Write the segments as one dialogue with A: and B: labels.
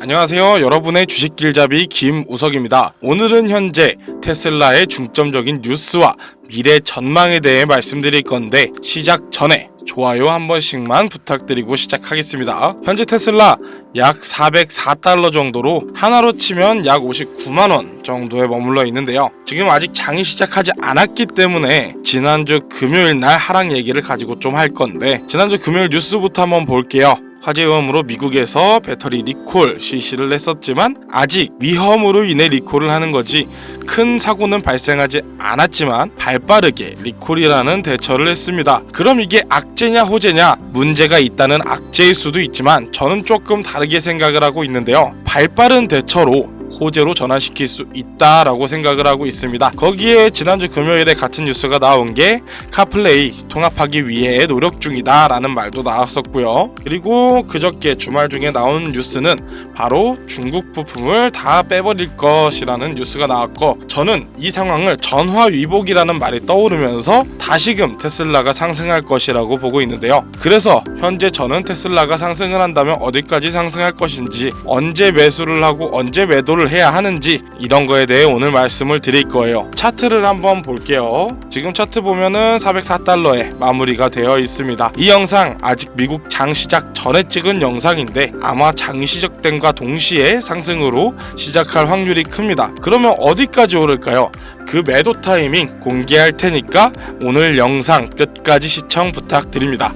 A: 안녕하세요. 여러분의 주식길잡이 김우석입니다. 오늘은 현재 테슬라의 중점적인 뉴스와 미래 전망에 대해 말씀드릴 건데 시작 전에 좋아요 한 번씩만 부탁드리고 시작하겠습니다. 현재 테슬라 약 404달러 정도로 하나로 치면 약 59만원 정도에 머물러 있는데요. 지금 아직 장이 시작하지 않았기 때문에 지난주 금요일 날 하락 얘기를 가지고 좀 할 건데 지난주 금요일 뉴스부터 한번 볼게요. 화재위험으로 미국에서 배터리 리콜 실시를 했었지만 아직 위험으로 인해 리콜을 하는 거지 큰 사고는 발생하지 않았지만 발빠르게 리콜이라는 대처를 했습니다. 그럼 이게 악재냐 호재냐? 문제가 있다는 악재일 수도 있지만 저는 조금 다르게 생각을 하고 있는데요. 발빠른 대처로 호재로 전환시킬 수 있다라고 생각을 하고 있습니다. 거기에 지난주 금요일에 같은 뉴스가 나온 게 카플레이 통합하기 위해 노력 중이다 라는 말도 나왔었고요. 그리고 그저께 주말 중에 나온 뉴스는 바로 중국 부품을 다 빼버릴 것이라는 뉴스가 나왔고 저는 이 상황을 전화위복이라는 말이 떠오르면서 다시금 테슬라가 상승할 것이라고 보고 있는데요. 그래서 현재 저는 테슬라가 상승을 한다면 어디까지 상승할 것인지 언제 매수를 하고 언제 매도를 해야 하는지 이런 거에 대해 오늘 말씀을 드릴 거예요. 차트를 한번 볼게요. 지금 차트 보면은 404달러에 마무리가 되어 있습니다. 이 영상 아직 미국 장 시작 전에 찍은 영상인데 아마 장 시작됨과 동시에 상승으로 시작할 확률이 큽니다. 그러면 어디까지 오를까요? 그 매도 타이밍 공개할 테니까 오늘 영상 끝까지 시청 부탁드립니다.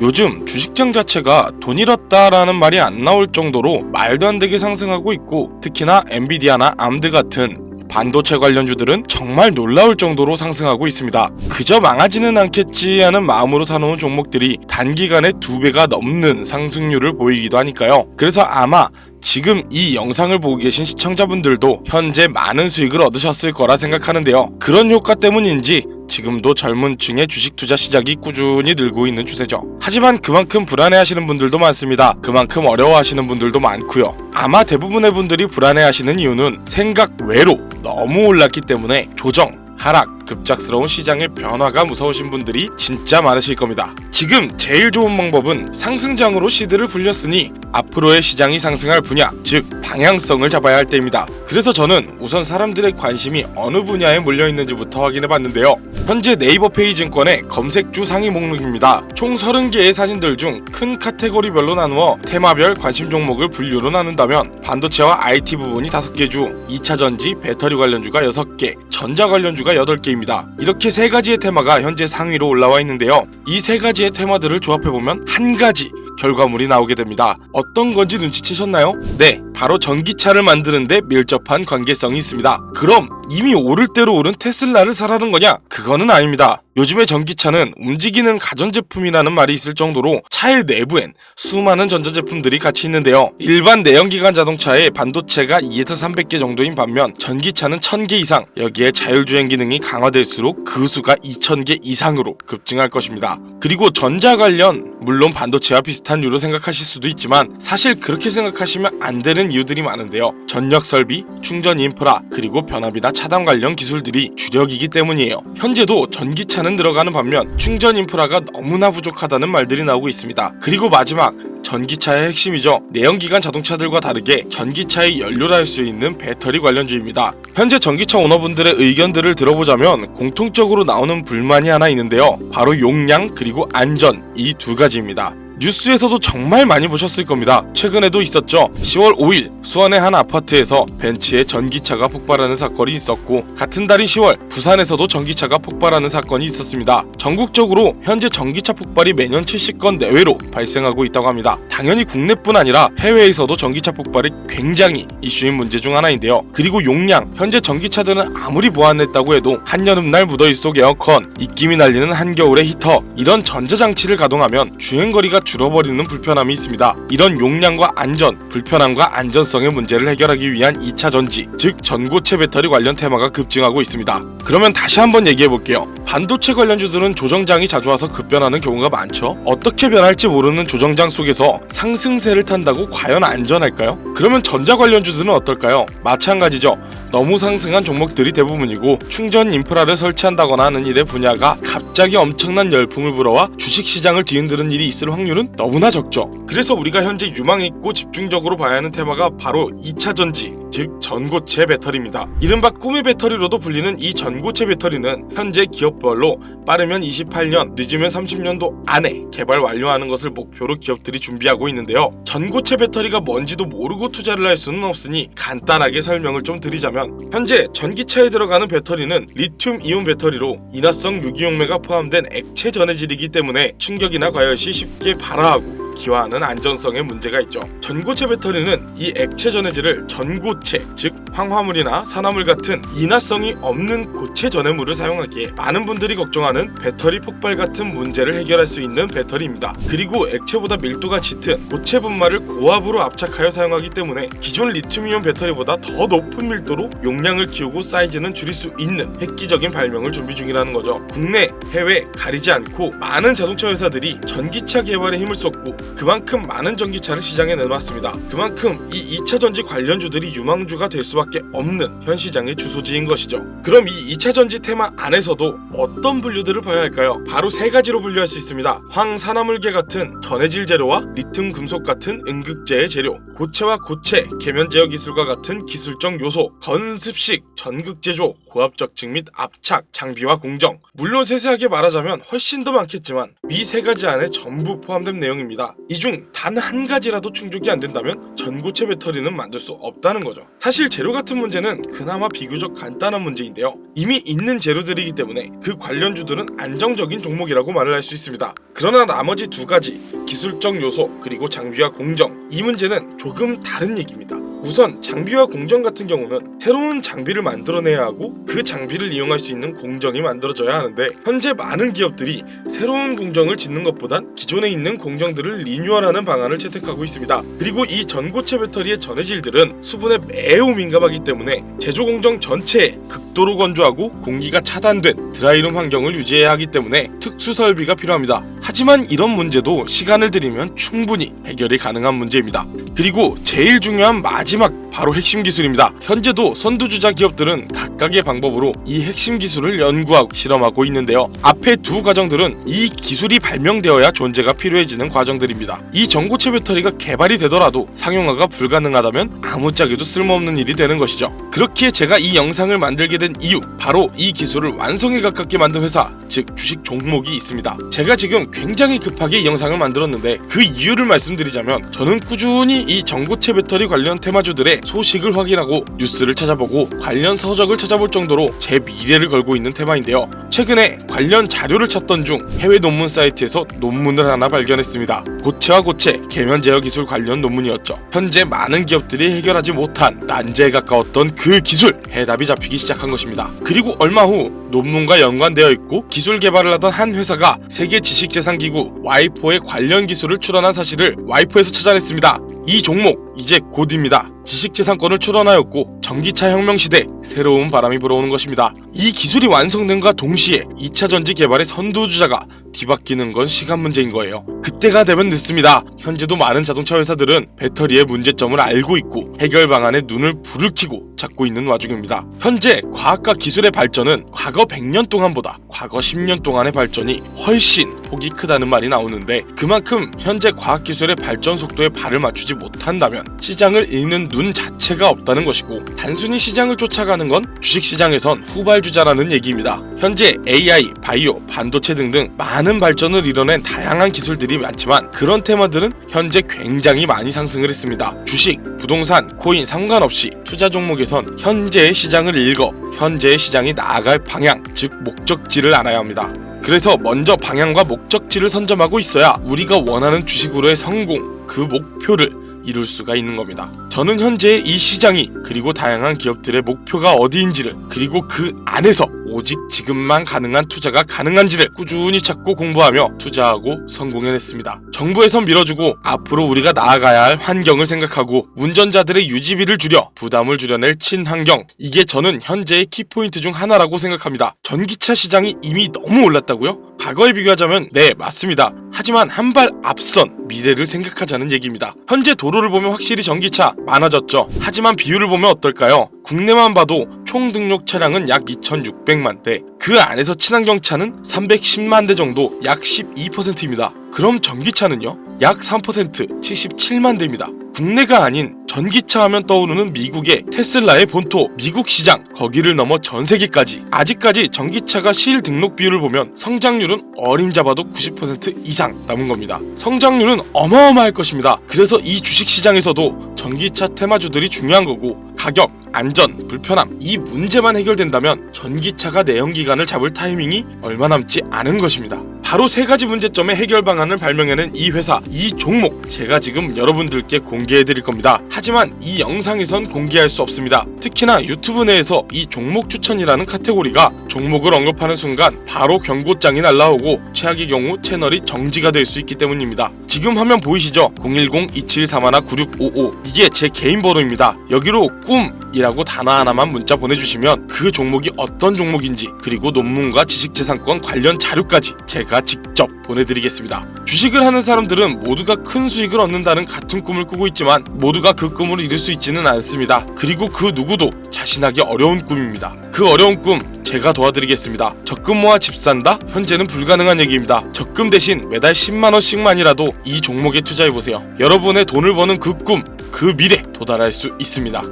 A: 요즘 주식장 자체가 돈 잃었다라는 말이 안 나올 정도로 말도 안 되게 상승하고 있고 특히나 엔비디아나 암드 같은 반도체 관련주들은 정말 놀라울 정도로 상승하고 있습니다. 그저 망하지는 않겠지 하는 마음으로 사놓은 종목들이 단기간에 2배가 넘는 상승률을 보이기도 하니까요. 그래서 아마 지금 이 영상을 보고 계신 시청자분들도 현재 많은 수익을 얻으셨을 거라 생각하는데요. 그런 효과 때문인지 지금도 젊은 층의 주식 투자 시작이 꾸준히 늘고 있는 추세죠. 하지만 그만큼 불안해하시는 분들도 많습니다. 그만큼 어려워하시는 분들도 많고요. 아마 대부분의 분들이 불안해하시는 이유는 생각 외로 너무 올랐기 때문에 조정, 하락, 급작스러운 시장의 변화가 무서우신 분들이 진짜 많으실 겁니다. 지금 제일 좋은 방법은 상승장으로 시드를 불렸으니 앞으로의 시장이 상승할 분야, 즉 방향성을 잡아야 할 때입니다. 그래서 저는 우선 사람들의 관심이 어느 분야에 몰려있는지부터 확인해봤는데요. 현재 네이버 페이증권의 검색주 상위 목록입니다. 총 30개의 사진들 중 큰 카테고리별로 나누어 테마별 관심 종목을 분류로 나눈다면 반도체와 IT 부분이 5개 중 2차전지, 배터리 관련주가 6개, 전자 관련주가 8개입니다. 이렇게 3가지의 테마가 현재 상위로 올라와 있는데요. 이 3가지의 테마들을 조합해보면 한 가지 결과물이 나오게 됩니다. 어떤 건지 눈치채셨나요? 네, 바로 전기차를 만드는데 밀접한 관계성이 있습니다. 그럼 이미 오를 대로 오른 테슬라를 사라는 거냐? 그거는 아닙니다. 요즘의 전기차는 움직이는 가전제품이라는 말이 있을 정도로 차의 내부엔 수많은 전자제품들이 같이 있는데요. 일반 내연기관 자동차의 반도체가 2에서 300개 정도인 반면 전기차는 1000개 이상, 여기에 자율주행 기능이 강화될수록 그 수가 2000개 이상으로 급증할 것입니다. 그리고 전자 관련, 물론 반도체와 비슷한 류로 생각하실 수도 있지만 사실 그렇게 생각하시면 안 되는 이유들이 많은데요. 전력 설비, 충전 인프라, 그리고 변압이나 차단 관련 기술들이 주력이기 때문이에요. 현재도 전기차는 들어가는 반면 충전 인프라가 너무나 부족하다는 말들이 나오고 있습니다. 그리고 마지막, 전기차의 핵심이죠. 내연기관 자동차들과 다르게 전기차의 연료를 할 수 있는 배터리 관련주입니다. 현재 전기차 오너분들의 의견들을 들어보자면 공통적으로 나오는 불만이 하나 있는데요. 바로 용량 그리고 안전, 이 2가지입니다. 뉴스에서도 정말 많이 보셨을 겁니다. 최근에도 있었죠. 10월 5일 수원의 한 아파트에서 벤츠의 전기차가 폭발하는 사건이 있었고 같은 달인 10월 부산에서도 전기차가 폭발하는 사건이 있었습니다. 전국적으로 현재 전기차 폭발이 매년 70건 내외로 발생하고 있다고 합니다. 당연히 국내뿐 아니라 해외에서도 전기차 폭발이 굉장히 이슈인 문제 중 하나인데요. 그리고 용량, 현재 전기차들은 아무리 보완했다고 해도 한여름날 무더위 속 에어컨, 입김이 날리는 한겨울의 히터, 이런 전자장치를 가동하면 주행거리가 줄어버리는 불편함이 있습니다. 이런 용량과 안전, 불편함과 안전성의 문제를 해결하기 위한 2차전지, 즉 전고체 배터리 관련 테마가 급증하고 있습니다. 그러면 다시 한번 얘기해볼게요. 반도체 관련주들은 조정장이 자주 와서 급변하는 경우가 많죠. 어떻게 변할지 모르는 조정장 속에서 상승세를 탄다고 과연 안전할까요? 그러면 전자 관련주들은 어떨까요? 마찬가지죠. 너무 상승한 종목들이 대부분이고 충전 인프라를 설치한다거나 하는 일의 분야가 갑자기 엄청난 열풍을 불어와 주식시장을 뒤흔드는 일이 있을 확률은 너무나 적죠. 그래서 우리가 현재 유망있고 집중적으로 봐야 하는 테마가 바로 2차전지, 즉 전고체 배터리입니다. 이른바 꿈의 배터리로도 불리는 이 전고체 배터리는 현재 기업별로 빠르면 28년, 늦으면 30년도 안에 개발 완료하는 것을 목표로 기업들이 준비하고 있는데요. 전고체 배터리가 뭔지도 모르고 투자를 할 수는 없으니 간단하게 설명을 좀 드리자면, 현재 전기차에 들어가는 배터리는 리튬 이온 배터리로 인화성 유기용매가 포함된 액체 전해질이기 때문에 충격이나 과열 시 쉽게 발화하고 기화하는 안전성에 문제가 있죠. 전고체 배터리는 이 액체 전해질을 전고체, 즉 황화물이나 산화물 같은 인화성이 없는 고체 전해물을 사용하기에 많은 분들이 걱정하는 배터리 폭발 같은 문제를 해결할 수 있는 배터리입니다. 그리고 액체보다 밀도가 짙은 고체 분말을 고압으로 압착하여 사용하기 때문에 기존 리튬이온 배터리보다 더 높은 밀도로 용량을 키우고 사이즈는 줄일 수 있는 획기적인 발명을 준비 중이라는 거죠. 국내, 해외 가리지 않고 많은 자동차 회사들이 전기차 개발에 힘을 쏟고 그만큼 많은 전기차를 시장에 내놓았습니다. 그만큼 이 2차전지 관련주들이 유망주가 될 수밖에 없는 현 시장의 주소지인 것이죠. 그럼 이 2차전지 테마 안에서도 어떤 분류들을 봐야 할까요? 바로 세 가지로 분류할 수 있습니다. 황산화물계 같은 전해질 재료와 리튬 금속 같은 음극재의 재료, 고체와 고체, 계면 제어 기술과 같은 기술적 요소, 건습식, 전극 제조, 고압적 증 및 압착, 장비와 공정. 물론 세세하게 말하자면 훨씬 더 많겠지만 이 세 가지 안에 전부 포함된 내용입니다. 이 중 단 한 가지라도 충족이 안 된다면 전고체 배터리는 만들 수 없다는 거죠. 사실 재료 같은 문제는 그나마 비교적 간단한 문제인데요. 이미 있는 재료들이기 때문에 그 관련주들은 안정적인 종목이라고 말을 할 수 있습니다. 그러나 나머지 두 가지, 기술적 요소 그리고 장비와 공정, 이 문제는 조금 다른 얘기입니다. 우선 장비와 공정 같은 경우는 새로운 장비를 만들어내야 하고 그 장비를 이용할 수 있는 공정이 만들어져야 하는데, 현재 많은 기업들이 새로운 공정을 짓는 것보단 기존에 있는 공정들을 리뉴얼하는 방안을 채택하고 있습니다. 그리고 이 전고체 배터리의 전해질들은 수분에 매우 민감하기 때문에 제조 공정 전체에 극도로 건조하고 공기가 차단된 드라이룸 환경을 유지해야 하기 때문에 특수 설비가 필요합니다. 하지만 이런 문제도 시간을 들이면 충분히 해결이 가능한 문제입니다. 그리고 제일 중요한 마지막, 바로 핵심 기술입니다. 현재도 선두주자 기업들은 각각의 방법으로 이 핵심 기술을 연구하고 실험하고 있는데요. 앞에 두 과정들은 이 기술이 발명되어야 존재가 필요해지는 과정들입니다. 이 전고체 배터리가 개발이 되더라도 상용화가 불가능하다면 아무짝에도 쓸모없는 일이 되는 것이죠. 그렇기에 제가 이 영상을 만들게 된 이유, 바로 이 기술을 완성에 가깝게 만든 회사, 즉 주식 종목이 있습니다. 제가 지금 굉장히 급하게 이 영상을 만들었는데 그 이유를 말씀드리자면, 저는 꾸준히 이 전고체 배터리 관련 테마주들의 소식을 확인하고 뉴스를 찾아보고 관련 서적을 찾아볼 정도로 제 미래를 걸고 있는 테마인데요. 최근에 관련 자료를 찾던 중 해외 논문 사이트에서 논문을 하나 발견했습니다. 고체와 고체, 계면 제어 기술 관련 논문이었죠. 현재 많은 기업들이 해결하지 못한 난제에 가까웠던 그 기술, 해답이 잡히기 시작한 것입니다. 그리고 얼마 후 논문과 연관되어 있고 기술 개발을 하던 한 회사가 세계 지식재산기구 와이포의 관련 기술을 출원한 사실을 와이포에서 찾아냈습니다. 이 종목 이제 곧입니다. 지식재산권을 출원하였고 전기차 혁명 시대 새로운 바람이 불어오는 것입니다. 이 기술이 완성된과 동시에 2차 전지 개발의 선두주자가 뒤바뀌는 건 시간 문제인 거예요. 그때가 되면 늦습니다. 현재도 많은 자동차 회사들은 배터리의 문제점을 알고 있고 해결 방안에 눈을 불을 켜고 찾고 있는 와중입니다. 현재 과학과 기술의 발전은 과거 100년 동안보다 과거 10년 동안의 발전이 훨씬 폭이 크다는 말이 나오는데, 그만큼 현재 과학기술의 발전 속도에 발을 맞추지 못한다면 시장을 읽는 눈 자체가 없다는 것이고, 단순히 시장을 쫓아가는 건 주식시장에선 후발주자라는 얘기입니다. 현재 AI, 바이오, 반도체 등등 많은 발전을 이뤄낸 다양한 기술들이 많지만 그런 테마들은 현재 굉장히 많이 상승을 했습니다. 주식, 부동산, 코인 상관없이 투자 종목에선 현재의 시장을 읽어 현재의 시장이 나아갈 방향, 즉 목적지를 알아야 합니다. 그래서 먼저 방향과 목적지를 선점하고 있어야 우리가 원하는 주식으로의 성공, 그 목표를 이룰 수가 있는 겁니다. 저는 현재 이 시장이, 그리고 다양한 기업들의 목표가 어디인지를, 그리고 그 안에서 오직 지금만 가능한 투자가 가능한지를 꾸준히 찾고 공부하며 투자하고 성공해냈습니다. 정부에선 밀어주고 앞으로 우리가 나아가야 할 환경을 생각하고 운전자들의 유지비를 줄여 부담을 줄여낼 친환경, 이게 저는 현재의 키포인트 중 하나라고 생각합니다. 전기차 시장이 이미 너무 올랐다고요? 과거에 비교하자면 네, 맞습니다. 하지만 한 발 앞선 미래를 생각하자는 얘기입니다. 현재 도로를 보면 확실히 전기차 많아졌죠. 하지만 비율을 보면 어떨까요? 국내만 봐도 총 등록 차량은 약 2,600만 대, 그 안에서 친환경차는 310만 대 정도, 약 12%입니다. 그럼 전기차는요? 약 3%, 77만 대입니다. 국내가 아닌 전기차 하면 떠오르는 미국의 테슬라의 본토, 미국 시장, 거기를 넘어 전 세계까지 아직까지 전기차가 실 등록 비율을 보면 성장률은 어림잡아도 90% 이상 남은 겁니다. 성장률은 어마어마할 것입니다. 그래서 이 주식시장에서도 전기차 테마주들이 중요한 거고, 가격, 안전, 불편함, 이 문제만 해결된다면 전기차가 내연기관을 잡을 타이밍이 얼마 남지 않은 것입니다. 바로 세 가지 문제점의 해결 방안을 발명해낸 이 회사, 이 종목, 제가 지금 여러분들께 공개해드릴 겁니다. 하지만 이 영상에선 공개할 수 없습니다. 특히나 유튜브 내에서 이 종목 추천이라는 카테고리가 종목을 언급하는 순간 바로 경고장이 날라오고 최악의 경우 채널이 정지가 될 수 있기 때문입니다. 지금 화면 보이시죠? 010-2731-9655, 이게 제 개인 번호입니다. 여기로 꿈이라고 단어 하나만 문자 보내주시면 그 종목이 어떤 종목인지, 그리고 논문과 지식재산권 관련 자료까지 제가 직접 보내드리겠습니다. 주식을 하는 사람들은 모두가 큰 수익을 얻는다는 같은 꿈을 꾸고 있지만 모두가 그 꿈을 이룰 수 있지는 않습니다. 그리고 그 누구도 자신하기 어려운 꿈입니다. 그 어려운 꿈 제가 도와드리겠습니다. 적금 모아 집 산다? 현재는 불가능한 얘기입니다. 적금 대신 매달 10만원씩만이라도 이 종목에 투자해보세요. 여러분의 돈을 버는 그 꿈, 그 미래 도달할 수 있습니다.